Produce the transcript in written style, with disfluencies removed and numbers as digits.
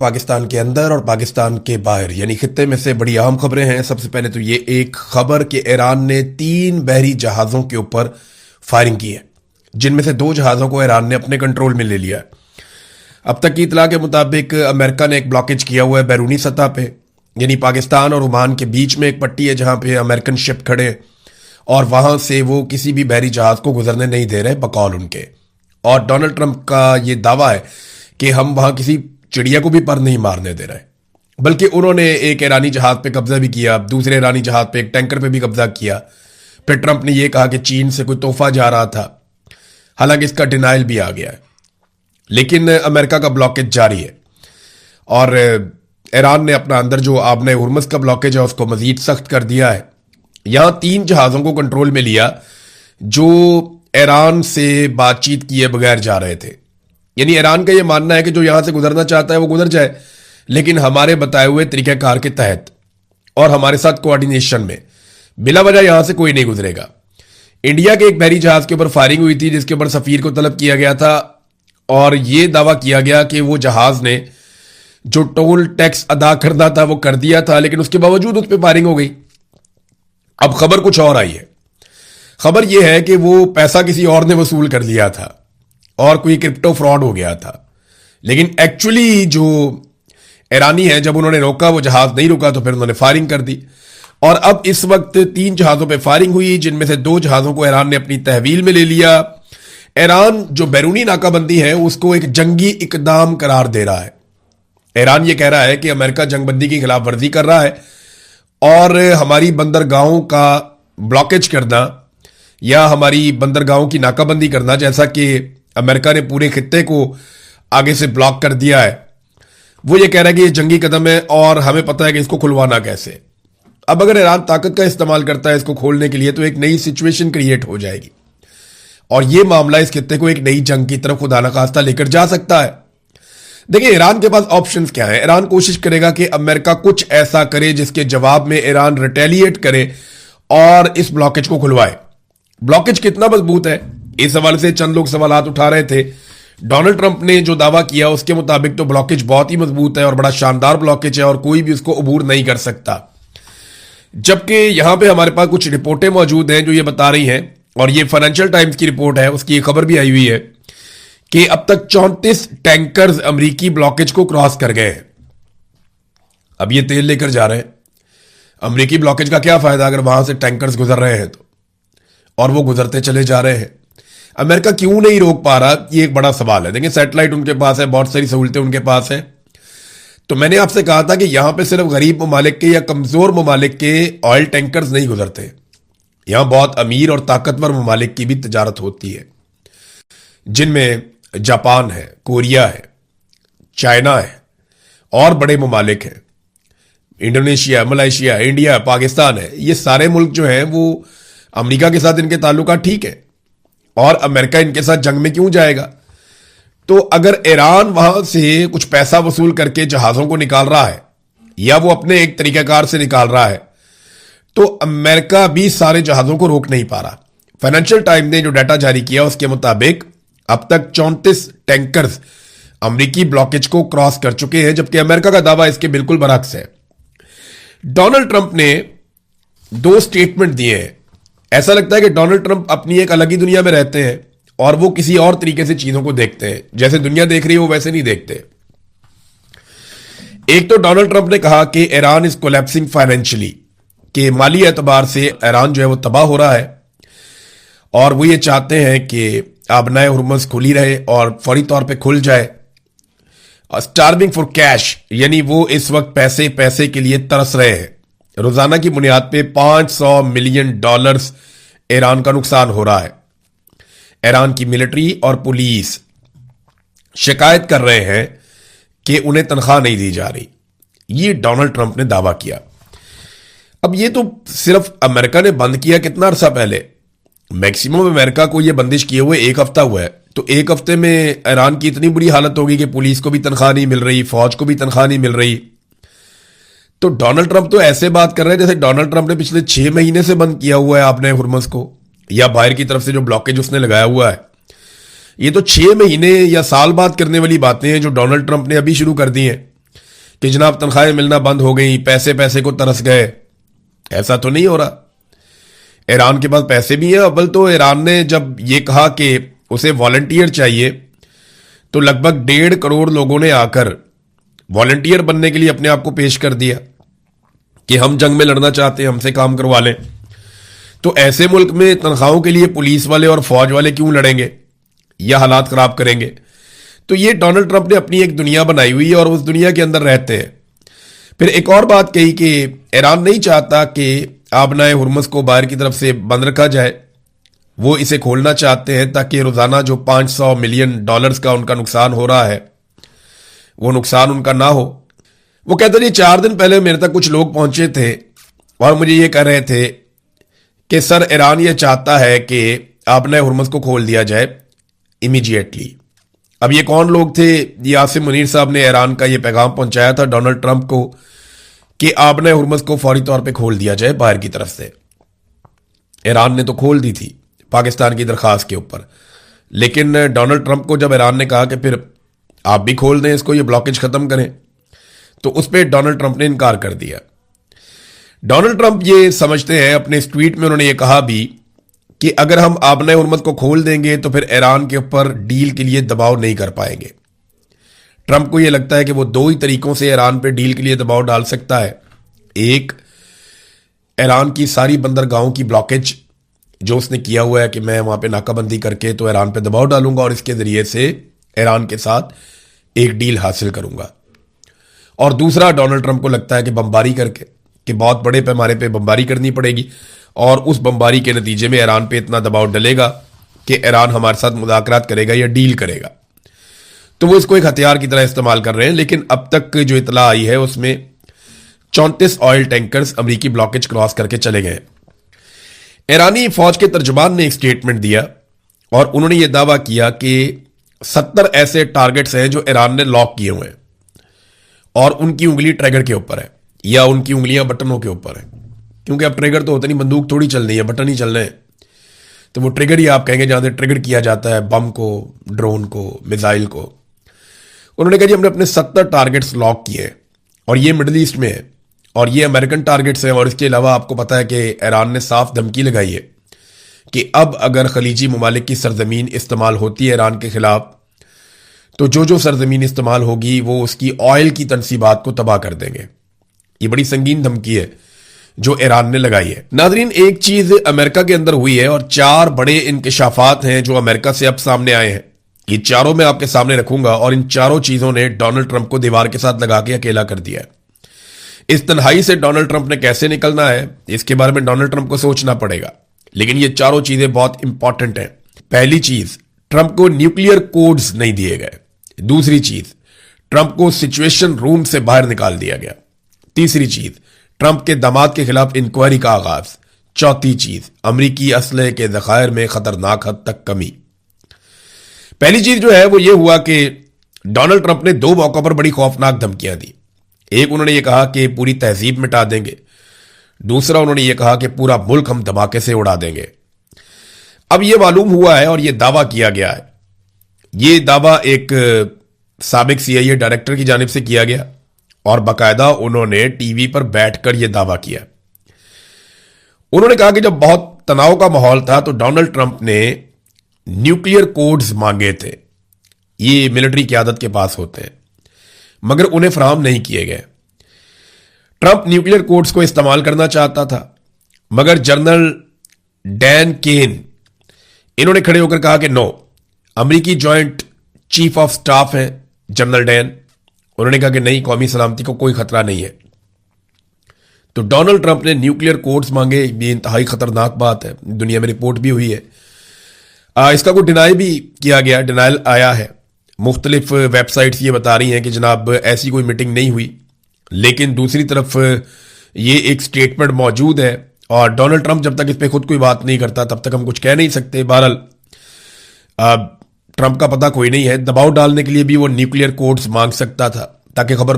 पाकिस्तान के अंदर और पाकिस्तान के बाहर यानी खित्ते में से बड़ी अहम खबरें हैं। सबसे पहले तो ये एक खबर कि ईरान ने 3 बहरी जहाज़ों के ऊपर फायरिंग की है, जिनमें से 2 जहाज़ों को ईरान ने अपने कंट्रोल में ले लिया है। अब तक की इतला के मुताबिक अमेरिका ने एक ब्लॉकेज किया हुआ है बैरूनी सतह पे, यानी पाकिस्तान और ओमान के बीच में एक पट्टी है जहां पे अमेरिकन शिप खड़े हैं और वहां से वो किसी भी बहरी जहाज को गुजरने नहीं दे रहे बकौल उनके। और डोनाल्ड ट्रंप का ये दावा है कि हम वहां किसी चिड़िया को भी पर नहीं मारने दे रहे, बल्कि उन्होंने एक ईरानी जहाज पे कब्जा भी किया, दूसरे ईरानी जहाज पे एक टैंकर पे भी कब्जा किया। फिर ट्रंप ने यह कहा कि चीन से कोई तोहफा जा रहा था, हालांकि इसका डिनाइल भी आ गया है। लेकिन अमेरिका का ब्लॉकेज जारी है और ईरान ने अपना अंदर जो आबने हुर्मुज का ब्लॉकेज है उसको मजीद सख्त कर दिया है। यहां 3 जहाजों को कंट्रोल में लिया जो ईरान से बातचीत किए बगैर जा रहे थे। यानी ईरान का यह मानना है कि जो यहां से गुजरना चाहता है वो गुजर जाए, लेकिन हमारे बताए हुए तरीक़ाकार के तहत और हमारे साथ कोऑर्डिनेशन में बिला वजह यहां से कोई नहीं गुजरेगा। इंडिया के एक बहरी जहाज के ऊपर फायरिंग हुई थी जिसके ऊपर सफीर को तलब किया गया था और यह दावा किया गया कि वो जहाज ने जो टोल टैक्स अदा करना था वो कर दिया था, लेकिन उसके बावजूद उस पर फायरिंग हो गई। अब खबर कुछ और आई है। खबर यह है कि वो पैसा किसी और ने वसूल कर लिया था और कोई क्रिप्टो फ्रॉड हो गया था। लेकिन एक्चुअली जो ईरानी है, जब उन्होंने रोका वो जहाज नहीं रुका तो फिर उन्होंने फायरिंग कर दी। और अब इस वक्त 3 जहाजों पे फायरिंग हुई, जिनमें से 2 जहाजों को ईरान ने अपनी तहवील में ले लिया। ईरान जो बैरूनी नाकाबंदी है उसको एक जंगी इकदाम करार दे रहा है। ईरान ये कह रहा है कि अमेरिका जंगबंदी की खिलाफ वर्जी कर रहा है और हमारी बंदरगाहों का ब्लॉकेज करना या हमारी बंदरगाहों की नाकाबंदी करना, जैसा कि अमेरिका ने पूरे खित्ते को आगे से ब्लॉक कर दिया है, वो ये कह रहा है कि ये जंगी कदम है और हमें पता है कि इसको खुलवाना कैसे। अब अगर ईरान ताकत का इस्तेमाल करता है इसको खोलने के लिए तो एक नई सिचुएशन क्रिएट हो जाएगी और ये मामला इस खित्ते को एक नई जंग की तरफ खुदा न खास्ता लेकर जा सकता है। देखिए, ईरान के पास ऑप्शंस क्या है। ईरान कोशिश करेगा कि अमेरिका कुछ ऐसा करे जिसके जवाब में ईरान रिटेलिएट करे और इस ब्लॉकेज को खुलवाए। ब्लॉकेज कितना मजबूत है, इस हवाले से चंद लोग सवालात उठा रहे थे। डोनाल्ड ट्रंप ने जो दावा किया उसके मुताबिक तो ब्लॉकेज बहुत ही मजबूत है और बड़ा शानदार ब्लॉकेज है और कोई भी उसको अबूर नहीं कर सकता। जबकि यहां पे हमारे पास कुछ रिपोर्टें मौजूद हैं जो ये बता रही हैं, और ये फाइनेंशियल टाइम्स की रिपोर्ट है, उसकी खबर भी आई हुई है कि अब तक 34 टैंकर्स अमरीकी ब्लॉकेज को क्रॉस कर गए हैं। अब ये तेल लेकर जा रहे हैं। अमरीकी ब्लॉकेज का क्या फायदा अगर वहां से टैंकर्स गुजर रहे हैं तो, और वो गुजरते चले जा रहे हैं। अमेरिका क्यों नहीं रोक पा रहा, ये एक बड़ा सवाल है। देखिए, सैटेलाइट उनके पास है, बहुत सारी सहूलतें उनके पास है। तो मैंने आपसे कहा था कि यहां पे सिर्फ गरीब ममालिक के या कमजोर ममालिक के ऑयल टैंकर्स नहीं गुजरते, यहां बहुत अमीर और ताकतवर ममालिक की भी तजारत होती है, जिनमें जापान है, कोरिया है, चाइना है और बड़े ममालिक हैं, इंडोनेशिया, मलेशिया, इंडिया, पाकिस्तान है। ये सारे मुल्क जो हैं वो अमेरिका के साथ इनके ताल्लुकात ठीक है और अमेरिका इनके साथ जंग में क्यों जाएगा। तो अगर ईरान वहां से कुछ पैसा वसूल करके जहाजों को निकाल रहा है या वो अपने एक तरीकाकार से निकाल रहा है तो अमेरिका भी सारे जहाजों को रोक नहीं पा रहा। फाइनेंशियल टाइम्स ने जो डाटा जारी किया उसके मुताबिक अब तक 34 टैंकर्स अमेरिकी ब्लॉकेज को क्रॉस कर चुके हैं, जबकि अमेरिका का दावा इसके बिल्कुल बरअक्स है। डोनाल्ड ट्रंप ने 2 स्टेटमेंट दिए हैं। ऐसा लगता है कि डोनाल्ड ट्रंप अपनी एक अलग ही दुनिया में रहते हैं और वो किसी और तरीके से चीजों को देखते हैं, जैसे दुनिया देख रही है वो वैसे नहीं देखते। एक तो डोनाल्ड ट्रंप ने कहा कि ईरान इज कोलैप्सिंग फाइनेंशियली, कि माली एतबार से ईरान जो है वो तबाह हो रहा है और वो ये चाहते हैं कि आबनाए हुर्मुज खुली रहे और फौरी तौर पे खुल जाए। स्टार्विंग फॉर कैश, यानी वो इस वक्त पैसे पैसे के लिए तरस रहे हैं। रोजाना की बुनियाद पे $500 मिलियन ईरान का नुकसान हो रहा है। ईरान की मिलिट्री और पुलिस शिकायत कर रहे हैं कि उन्हें तनख्वाह नहीं दी जा रही। ये डोनाल्ड ट्रंप ने दावा किया। अब ये तो सिर्फ अमेरिका ने बंद किया कितना अरसा पहले। मैक्सिमम अमेरिका को यह बंदिश किए हुए 1 हफ्ता हुआ है, तो 1 हफ्ते में ईरान की इतनी बुरी हालत होगी कि पुलिस को भी तनख्वाह नहीं मिल रही, फौज को भी तनख्वाह नहीं मिल रही। तो डोनाल्ड ट्रंप तो ऐसे बात कर रहे हैं जैसे डोनाल्ड ट्रंप ने पिछले 6 महीने से बंद किया हुआ है आपने हुर्मुज को, या बाहर की तरफ से जो ब्लॉकेज उसने लगाया हुआ है। ये तो 6 महीने या साल बाद करने वाली बातें हैं जो डोनाल्ड ट्रंप ने अभी शुरू कर दी हैं। कि जनाब तनख्वाहें मिलना बंद हो गई, पैसे पैसे को तरस गए। ऐसा तो नहीं हो रहा। ईरान के पास पैसे भी हैं। अव्वल तो ईरान ने जब ये कहा कि उसे वॉलंटियर चाहिए तो लगभग 1.5 करोड़ लोगों ने आकर वॉलंटियर बनने के लिए अपने आप को पेश कर दिया कि हम जंग में लड़ना चाहते हैं, हमसे काम करवा लें। तो ऐसे मुल्क में तनख्वाहों के लिए पुलिस वाले और फौज वाले क्यों लड़ेंगे या हालात खराब करेंगे। तो ये डोनाल्ड ट्रंप ने अपनी एक दुनिया बनाई हुई है और उस दुनिया के अंदर रहते हैं। फिर एक और बात कही कि ईरान नहीं चाहता कि आबनाए हुर्मुज को बाहर की तरफ से बंद रखा जाए, वो इसे खोलना चाहते हैं ताकि रोजाना जो $500 मिलियन का उनका नुकसान हो रहा है वो नुकसान उनका ना हो। वो कहते हैं 4 दिन पहले मेरे तक कुछ लोग पहुंचे थे और मुझे ये कह रहे थे कि सर ईरान ये चाहता है कि आबनाए हुर्मुज को खोल दिया जाए इमीडिएटली। अब ये कौन लोग थे? यासिम मुनीर साहब ने ईरान का ये पैगाम पहुंचाया था डोनाल्ड ट्रंप को कि आबनाए हुर्मुज को फौरी तौर पे खोल दिया जाए बाहर की तरफ से। ईरान ने तो खोल दी थी पाकिस्तान की दरखास्त के ऊपर, लेकिन डोनाल्ड ट्रंप को जब ईरान ने कहा कि फिर आप भी खोल दें इसको, ये ब्लॉकेज खत्म करें, तो उस पर डोनाल्ड ट्रंप ने इनकार कर दिया। डोनाल्ड ट्रंप ये समझते हैं, अपने इस ट्वीट में उन्होंने ये कहा भी कि अगर हम आबनाए हुर्मुज को खोल देंगे तो फिर ईरान के ऊपर डील के लिए दबाव नहीं कर पाएंगे। ट्रंप को यह लगता है कि वो 2 ही तरीकों से ईरान पे डील के लिए दबाव डाल सकता है। एक, ईरान की सारी बंदरगाहों की ब्लॉकेज जो उसने किया हुआ है कि मैं वहां पे नाकाबंदी करके तो ईरान पे दबाव डालूंगा और इसके जरिए से ईरान के साथ एक डील हासिल करूंगा। और दूसरा, डोनाल्ड ट्रंप को लगता है कि बमबारी करके, कि बहुत बड़े पैमाने पे बमबारी करनी पड़ेगी और उस बमबारी के नतीजे में ईरान पे इतना दबाव डलेगा कि ईरान हमारे साथ मुज़ाकरात करेगा या डील करेगा। तो वो इसको एक हथियार की तरह इस्तेमाल कर रहे हैं। लेकिन अब तक जो इतला आई है उसमें 34 ऑयल टैंकर्स अमेरिकी ब्लॉकेज क्रॉस करके चले गए। ईरानी फौज के तर्जुमान ने एक स्टेटमेंट दिया और उन्होंने ये दावा किया कि 70 ऐसे टारगेट्स हैं जो ईरान ने लॉक किए हुए हैं और उनकी उंगली ट्रिगर के ऊपर है या उनकी उंगलियां बटनों के ऊपर है, क्योंकि अब ट्रिगर तो होता नहीं, बंदूक थोड़ी चल रही है, बटन ही चल रहे हैं। तो वो ट्रिगर ही आप कहेंगे जहां से ट्रिगर किया जाता है बम को, ड्रोन को, मिसाइल को। उन्होंने कहा जी हमने अपने 70 टारगेट्स लॉक किए और ये मिडिल ईस्ट में है और ये अमेरिकन टारगेट्स हैं। और इसके अलावा आपको पता है कि ईरान ने साफ धमकी लगाई है कि अब अगर खलीजी ममालिक की सरजमीन इस्तेमाल होती है ईरान के खिलाफ तो जो जो सरजमीन इस्तेमाल होगी वो उसकी ऑयल की तनसीबात को तबाह कर देंगे। ये बड़ी संगीन धमकी है जो ईरान ने लगाई है। नाजरीन, एक चीज अमेरिका के अंदर हुई है और 4 बड़े इंकशाफात हैं जो अमेरिका से अब सामने आए हैं। ये चारों मैं आपके सामने रखूंगा और इन चारों चीजों ने डोनाल्ड ट्रंप को दीवार के साथ लगा के अकेला कर दिया है। इस तन्हाई से डोनाल्ड ट्रंप ने कैसे निकलना है इसके बारे में डोनाल्ड ट्रंप को सोचना पड़ेगा, लेकिन ये चारों चीजें बहुत इंपॉर्टेंट हैं। पहली चीज, ट्रंप को न्यूक्लियर कोड्स नहीं दिए गए। दूसरी चीज, ट्रंप को सिचुएशन रूम से बाहर निकाल दिया गया। तीसरी चीज, ट्रंप के दामाद के खिलाफ इंक्वायरी का आगाज। चौथी चीज, अमरीकी असलहे के ज़खायर में खतरनाक हद तक कमी। पहली चीज जो है वो ये हुआ कि डोनाल्ड ट्रंप ने 2 मौकों पर बड़ी खौफनाक धमकियां दी। एक, उन्होंने ये कहा कि पूरी तहजीब मिटा देंगे। दूसरा, उन्होंने ये कहा कि पूरा मुल्क हम धमाके से उड़ा देंगे। अब ये मालूम हुआ है और ये दावा किया गया है, ये दावा एक साबिक CIA डायरेक्टर की जानिब से किया गया और बाकायदा उन्होंने टीवी पर बैठकर यह दावा किया। उन्होंने कहा कि जब बहुत तनाव का माहौल था तो डोनाल्ड ट्रंप ने न्यूक्लियर कोड्स मांगे थे। ये मिलिट्री क़यादत के पास होते हैं मगर उन्हें फराहम नहीं किए गए। ट्रंप न्यूक्लियर कोड्स को इस्तेमाल करना चाहता था मगर जनरल डैन केन इन्होंने खड़े होकर कहा कि नो, अमेरिकी जॉइंट चीफ ऑफ स्टाफ हैं जनरल डैन, उन्होंने कहा कि नहीं, कौमी सलामती को कोई खतरा नहीं है। तो डोनाल्ड ट्रंप ने न्यूक्लियर कोड्स मांगे। ये इंतहाई खतरनाक बात है, दुनिया में रिपोर्ट भी हुई है। इसका कोई डिनाई भी किया गया, डिनाइल आया है। मुख्तलिफ वेबसाइट्स ये बता रही हैं कि जनाब ऐसी कोई मीटिंग नहीं हुई, लेकिन दूसरी तरफ ये एक स्टेटमेंट मौजूद है और डोनाल्ड ट्रंप जब तक इस पर खुद कोई बात नहीं करता तब तक हम कुछ कह नहीं सकते। बहरहाल ट्रंप का पता कोई नहीं है, दबाव डालने के लिए भी वो न्यूक्लियर कोड्स मांग सकता था ताकि खबर